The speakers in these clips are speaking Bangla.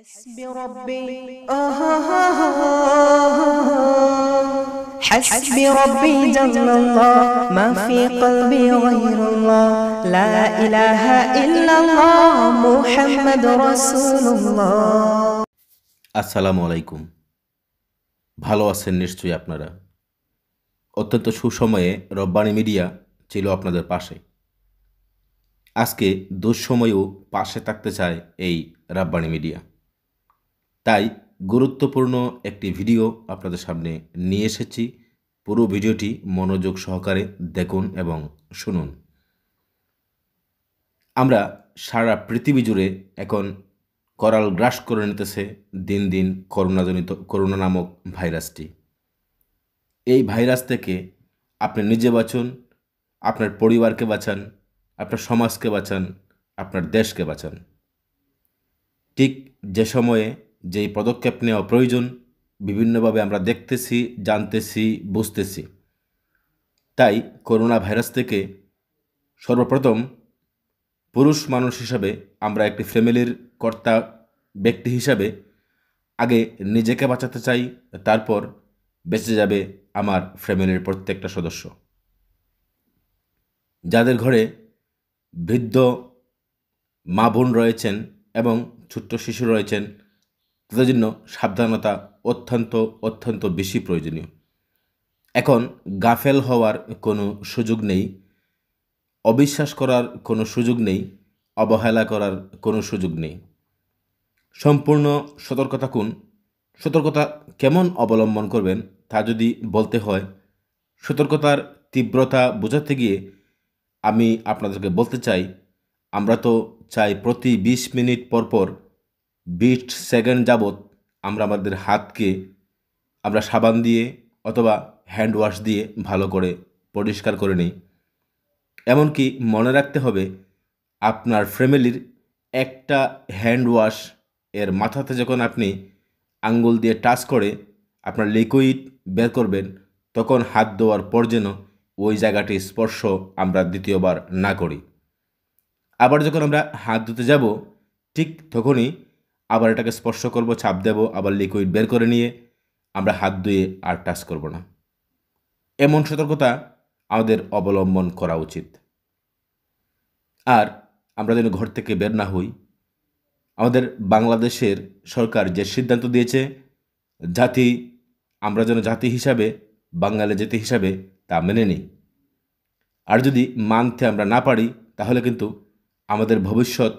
حسبي ربي حسبي ربي جل الله ما في قلبي غير الله لا إله إلا الله محمد رسول الله আসসালামু আলাইকুম। ভালো আছেন নিশ্চয়ই আপনারা। অত্যন্ত সুসময়ে রব্বানী মিডিয়া ছিল আপনাদের পাশে। আজকে দুঃসময়েও পাশে থাকতে চায় এই রাব্বানী মিডিয়া। তাই গুরুত্বপূর্ণ একটি ভিডিও আপনাদের সামনে নিয়ে এসেছি। পুরো ভিডিওটি মনোযোগ সহকারে দেখুন এবং শুনুন। আমরা সারা পৃথিবী জুড়ে এখন করাল গ্রাস করে নিতেছে দিন দিন করোনা নামক ভাইরাসটি। এই ভাইরাস থেকে আপনি নিজে বাঁচুন, আপনার পরিবারকে বাঁচান, আপনার সমাজকে বাঁচান, আপনার দেশকে বাঁচান। ঠিক যে সময়ে যেই পদক্ষেপ নেওয়া প্রয়োজন বিভিন্নভাবে আমরা দেখতেছি, জানতেছি, বুঝতেছি। তাই করোনা ভাইরাস থেকে সর্বপ্রথম পুরুষ মানুষ হিসাবে আমরা একটি ফ্যামিলির কর্তা ব্যক্তি হিসাবে আগে নিজেকে বাঁচাতে চাই, তারপর বেঁচে যাবে আমার ফ্যামিলির প্রত্যেকটা সদস্য। যাদের ঘরে বৃদ্ধ মা বোন রয়েছেন এবং ছোট্ট শিশু রয়েছেন তাদের জন্য সাবধানতা অত্যন্ত বেশি প্রয়োজনীয়। এখন গাফেল হওয়ার কোনো সুযোগ নেই, অবিশ্বাস করার কোনো সুযোগ নেই, অবহেলা করার কোনো সুযোগ নেই। সম্পূর্ণ সতর্ক থাকুন। সতর্কতা কেমন অবলম্বন করবেন তা যদি বলতে হয়, সতর্কতার তীব্রতা বোঝাতে গিয়ে আমি আপনাদেরকে বলতে চাই, আমরা তো চাই প্রতি 20 মিনিট পর 20 সেকেন্ড যাবৎ আমরা আমাদের হাতকে আমরা সাবান দিয়ে অথবা হ্যান্ড ওয়াশ দিয়ে ভালো করে পরিষ্কার করে নিই। এমনকি মনে রাখতে হবে আপনার ফ্যামিলির একটা হ্যান্ড ওয়াশ এর মাথাতে যখন আপনি আঙ্গুল দিয়ে টাচ করে আপনার লিকুইড বের করবেন তখন হাত ধোয়ার পর যেন ওই জায়গাটি স্পর্শ আমরা দ্বিতীয়বার না করি। আবার যখন আমরা হাত ধুতে যাব ঠিক তখনই আবার এটাকে স্পর্শ করব, চাপ দেব, আবার লিকুইড বের করে নিয়ে আমরা হাত ধুয়ে আর টাচ করব না। এমন সতর্কতা আমাদের অবলম্বন করা উচিত। আর আমরা যেন ঘর থেকে বের না হই। আমাদের বাংলাদেশের সরকার যে সিদ্ধান্ত দিয়েছে আমরা যেন জাতি হিসাবে, বাঙালি জাতি হিসাবে তা মেনে নিই। আর যদি মানতে আমরা না পারি তাহলে কিন্তু আমাদের ভবিষ্যৎ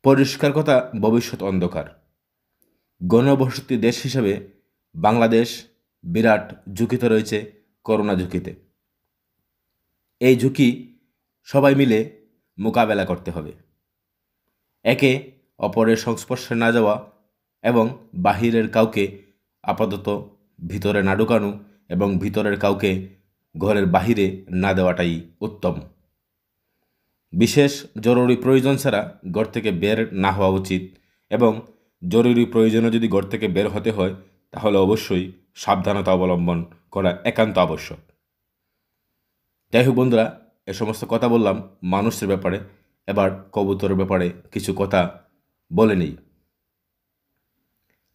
পরিষ্কার কথা, ভবিষ্যৎ অন্ধকার। গণবসতি দেশ হিসাবে বাংলাদেশ বিরাট ঝুঁকিতে রয়েছে, করোনা ঝুঁকিতে। এই ঝুঁকি সবাই মিলে মোকাবেলা করতে হবে। একে অপরের সংস্পর্শে না যাওয়া এবং বাহিরের কাউকে আপাতত ভিতরে না ঢুকানো এবং ভিতরের কাউকে ঘরের বাহিরে না দেওয়াটাই উত্তম। বিশেষ জরুরি প্রয়োজন ছাড়া ঘর থেকে বের না হওয়া উচিত এবং জরুরি প্রয়োজনে যদি ঘর থেকে বের হতে হয় তাহলে অবশ্যই সাবধানতা অবলম্বন করা একান্ত আবশ্যক। যাই হোক বন্ধুরা, এ সমস্ত কথা বললাম মানুষের ব্যাপারে, এবার কবুতরের ব্যাপারে কিছু কথা বলে নিই।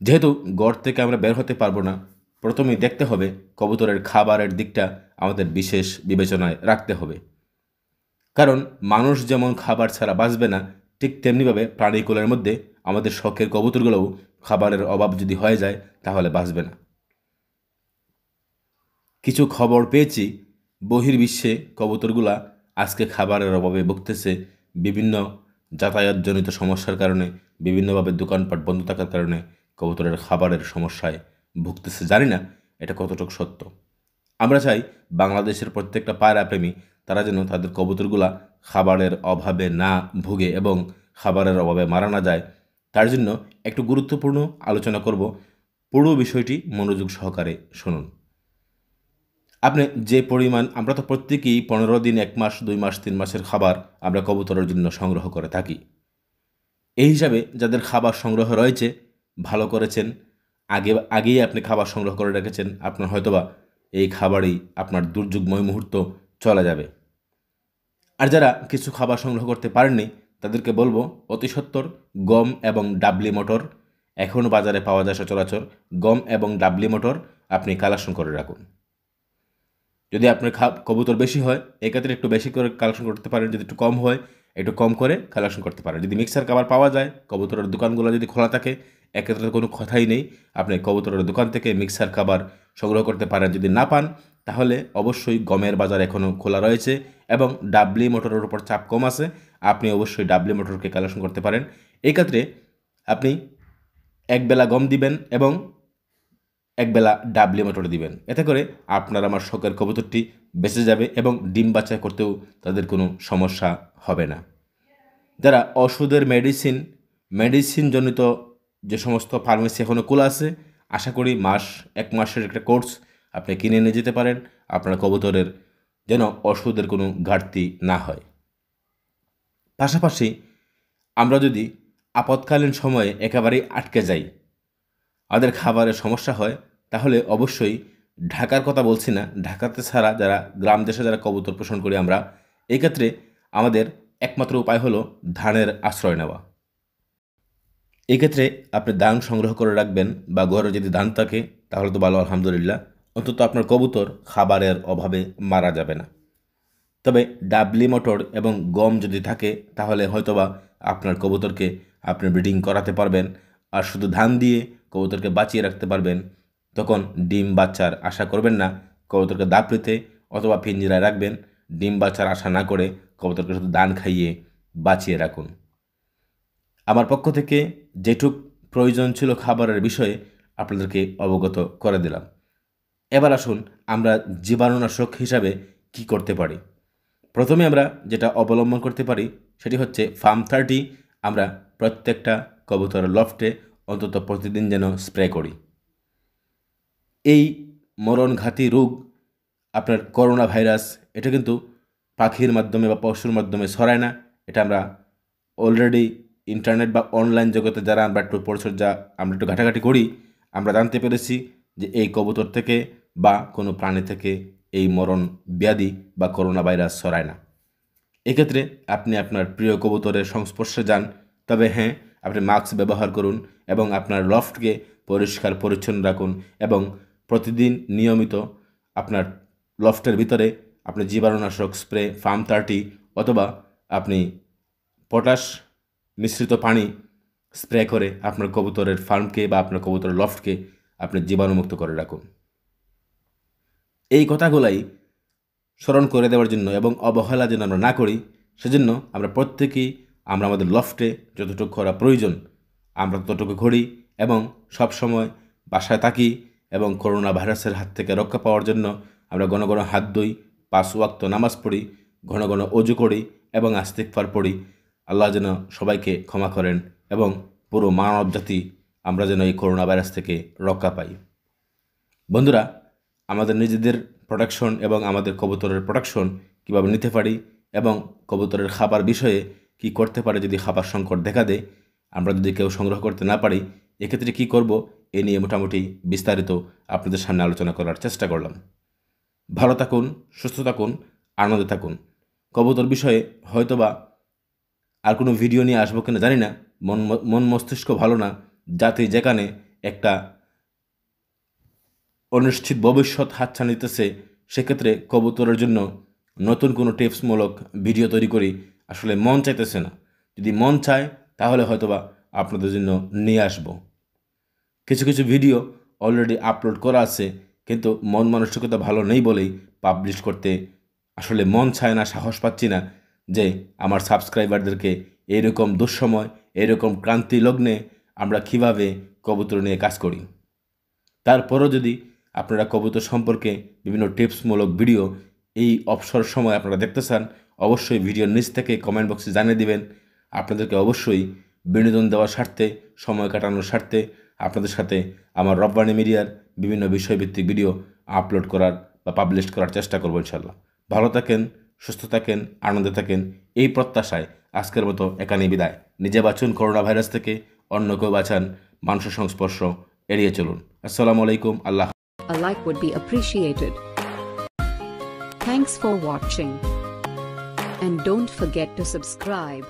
যেহেতু ঘর থেকে আমরা বের হতে পারবো না, প্রথমেই দেখতে হবে কবুতরের খাবারের দিকটা আমাদের বিশেষ বিবেচনায় রাখতে হবে। কারণ মানুষ যেমন খাবার ছাড়া বাঁচবে না, ঠিক তেমনিভাবে প্রাণীকুলের মধ্যে আমাদের শখের কবুতরগুলোও খাবারের অভাব যদি হয়ে যায় তাহলে বাঁচবে না। কিছু খবর পেয়েছি বহির্বিশ্বে কবুতরগুলা আজকে খাবারের অভাবে ভুগতেছে, বিভিন্ন যাতায়াতজনিত সমস্যার কারণে, বিভিন্নভাবে দোকানপাট বন্ধ থাকার কারণে কবুতরের খাবারের সমস্যায় ভুগতেছে। জানি না এটা কতটুকু সত্য। আমরা চাই বাংলাদেশের প্রত্যেকটা পায়রা প্রেমী তারা যেন তাদের কবুতরগুলা খাবারের অভাবে না ভুগে এবং খাবারের অভাবে মারা না যায়। তার জন্য একটু গুরুত্বপূর্ণ আলোচনা করব, পুরো বিষয়টি মনোযোগ সহকারে শুনুন। আপনি যে পরিমাণ, আমরা তো প্রত্যেকেই 15 দিন, 1 মাস, 2 মাস, 3 মাসের খাবার আমরা কবুতরের জন্য সংগ্রহ করে থাকি। এই হিসাবে যাদের খাবার সংগ্রহ রয়েছে ভালো করেছেন, আগেই আপনি খাবার সংগ্রহ করে রেখেছেন, আপনার হয়তোবা এই খাবারেই আপনার দুর্যোগময় মুহূর্ত চলে যাবে। আর যারা কিছু খাবার সংগ্রহ করতে পারেননি তাদেরকে বলবো অতি সত্বর গম এবং ডাবলি মটর এখনও বাজারে পাওয়া যায় সচরাচর। গম এবং ডাবলি মটর আপনি কালেকশন করে রাখুন। যদি আপনার কবুতর বেশি হয় এক্ষেত্রে একটু বেশি করে কালেকশন করতে পারেন, যদি একটু কম হয় একটু কম করে কালেকশন করতে পারেন। যদি মিক্সার খাবার পাওয়া যায়, কবুতরের দোকানগুলো যদি খোলা থাকে, এক্ষেত্রে কোনো কথাই নেই, আপনি কবুতরের দোকান থেকে মিক্সার খাবার সংগ্রহ করতে পারেন। যদি না পান তাহলে অবশ্যই গমের বাজার এখনও খোলা রয়েছে এবং ডাবলি মোটরের উপর চাপ কম আছে, আপনি অবশ্যই ডাবলি মোটরকে কালেকশন করতে পারেন। এক্ষেত্রে আপনি একবেলা গম দিবেন এবং একবেলা ডাবলি মোটর দিবেন, এতে করে আপনার আমার শখের কবুতরটি বেঁচে যাবে এবং ডিম বাচ্চা করতেও তাদের কোনো সমস্যা হবে না। যারা ওষুধের মেডিসিন জনিত যে সমস্ত ফার্মেসি এখনও খোলা আছে, আশা করি এক মাসের একটা কোর্স আপনি কিনে নিয়ে যেতে পারেন, আপনার কবুতরের যেন ওষুধের কোনো ঘাটতি না হয়। পাশাপাশি আমরা যদি আপৎকালীন সময়ে একেবারেই আটকে যাই, আমাদের খাবারের সমস্যা হয়, তাহলে অবশ্যই ঢাকার কথা বলছি না, ঢাকাতে ছাড়া যারা গ্রাম দেশে যারা কবুতর পোষণ করি আমরা, এই ক্ষেত্রে আমাদের একমাত্র উপায় হলো ধানের আশ্রয় নেওয়া। এই ক্ষেত্রে আপনি ধান সংগ্রহ করে রাখবেন, বা ঘরে যদি ধান থাকে তাহলে তো ভালো, আলহামদুলিল্লাহ, অন্তত আপনার কবুতর খাবারের অভাবে মারা যাবে না। তবে ডাবলি মটর এবং গম যদি থাকে তাহলে হয়তোবা আপনার কবুতরকে আপনি ব্রিডিং করাতে পারবেন, আর শুধু ধান দিয়ে কবুতরকে বাঁচিয়ে রাখতে পারবেন। তখন ডিম বাচ্চার আশা করবেন না, কবুতরকে দাপড়িতে অথবা পিঞ্জিরায় রাখবেন, ডিম বাচ্চার আশা না করে কবুতরকে শুধু ধান খাইয়ে বাঁচিয়ে রাখুন। আমার পক্ষ থেকে যেটুক প্রয়োজন ছিল খাবারের বিষয়ে আপনাদেরকে অবগত করে দিলাম। এবার আসুন আমরা জীবাণুনাশক হিসাবে কি করতে পারি। প্রথমে আমরা যেটা অবলম্বন করতে পারি সেটি হচ্ছে ফার্ম 30 আমরা প্রত্যেকটা কবুতরের লফটে অন্তত প্রতিদিন যেন স্প্রে করি। এই মরণঘাতী রোগ আপনার করোনা ভাইরাস, এটা কিন্তু পাখির মাধ্যমে বা পশুর মাধ্যমে ছড়ায় না। এটা আমরা অলরেডি ইন্টারনেট বা অনলাইন জগতে যারা আমরা একটু পরিচর্যা আমরা একটু ঘাটাঘাটি করি, আমরা জানতে পেরেছি যে এই কবুতর থেকে বা কোনো প্রাণী থেকে এই মরণ ব্যাধি বা করোনা ভাইরাস ছড়ায় না। এক্ষেত্রে আপনি আপনার প্রিয় কবুতরের সংস্পর্শে যান, তবে হ্যাঁ, আপনি মাস্ক ব্যবহার করুন এবং আপনার লফটকে পরিষ্কার পরিচ্ছন্ন রাখুন এবং প্রতিদিন নিয়মিত আপনার লফটের ভিতরে আপনি জীবাণুনাশক স্প্রে ফার্ম 30 অথবা আপনি পটাশ মিশ্রিত পানি স্প্রে করে আপনার কবুতরের ফার্মকে বা আপনার কবুতরের লফটকে আপনি জীবাণুমুক্ত করে রাখুন। এই কথাগুলাই স্মরণ করে দেওয়ার জন্য এবং অবহেলা যেন আমরা না করি, সেজন্য আমরা প্রত্যেকেই আমরা আমাদের লফটে যতটুকু করা প্রয়োজন আমরা ততটুকু করি এবং সবসময় বাসায় থাকি এবং করোনা ভাইরাসের হাত থেকে রক্ষা পাওয়ার জন্য আমরা ঘন ঘন হাত ধুই, 5 ওয়াক্ত নামাজ পড়ি, ঘন ঘন অজু করি এবং ইস্তিগফার পড়ি। আল্লাহ যেন সবাইকে ক্ষমা করেন এবং পুরো মানব জাতি আমরা যেন এই করোনা ভাইরাস থেকে রক্ষা পাই। বন্ধুরা, আমাদের নিজেদের প্রোটেকশন এবং আমাদের কবুতরের প্রোটেকশন কীভাবে নিতে পারি এবং কবুতরের খাবার বিষয়ে কি করতে পারে যদি খাবার সংকট দেখা দেয়, আমরা যদি কেউ সংগ্রহ করতে না পারি, এক্ষেত্রে কি করব, এ নিয়ে মোটামুটি বিস্তারিত আপনাদের সামনে আলোচনা করার চেষ্টা করলাম। ভালো থাকুন, সুস্থ থাকুন, আনন্দে থাকুন। কবুতর বিষয়ে হয়তোবা আর কোনো ভিডিও নিয়ে আসবো কিনা জানি না, মন মস্তিষ্ক ভালো না, জাতি যেখানে একটা অনিশ্চিত ভবিষ্যৎ হাতছানি নিতেছে, সেক্ষেত্রে কবুতরের জন্য নতুন কোনো টিপসমূলক ভিডিও তৈরি করি আসলে মন চাইতেছে না। যদি মন চায় তাহলে হয়তোবা আপনাদের জন্য নিয়ে আসব। কিছু কিছু ভিডিও অলরেডি আপলোড করা আছে, কিন্তু মন মানসিকতা ভালো নেই বলেই পাবলিশ করতে আসলে মন চায় না, সাহস পাচ্ছি না যে আমার সাবস্ক্রাইবারদেরকে এইরকম দুঃসময়, এইরকম ক্রান্তি লগ্নে আমরা কীভাবে কবুতর নিয়ে কাজ করি। তারপরও যদি আপনারা কবুতর সম্পর্কে বিভিন্ন টিপসমূলক ভিডিও এই অবসর সময় আপনারা দেখতে চান, অবশ্যই ভিডিওর নিচ থেকে কমেন্ট বক্সে জানিয়ে দিবেন। আপনাদেরকে অবশ্যই বিনোদন দেওয়ার স্বার্থে, সময় কাটানোর স্বার্থে আপনাদের সাথে আমার রব্বানি মিডিয়ার বিভিন্ন বিষয়ভিত্তিক ভিডিও আপলোড করার বা পাবলিশ করার চেষ্টা করব ইনশাল্লাহ। ভালো থাকেন, সুস্থ থাকেন, আনন্দে থাকেন, এই প্রত্যাশায় আজকের মতো এখানেই বিদায়। নিজে বাঁচুন করোনা ভাইরাস থেকে, অন্য কেউ বাঁচান, মানুষের সংস্পর্শ এড়িয়ে চলুন। আসসালামু আলাইকুম। আল্লাহ। A like would be appreciated. Thanks for watching. And don't forget to subscribe.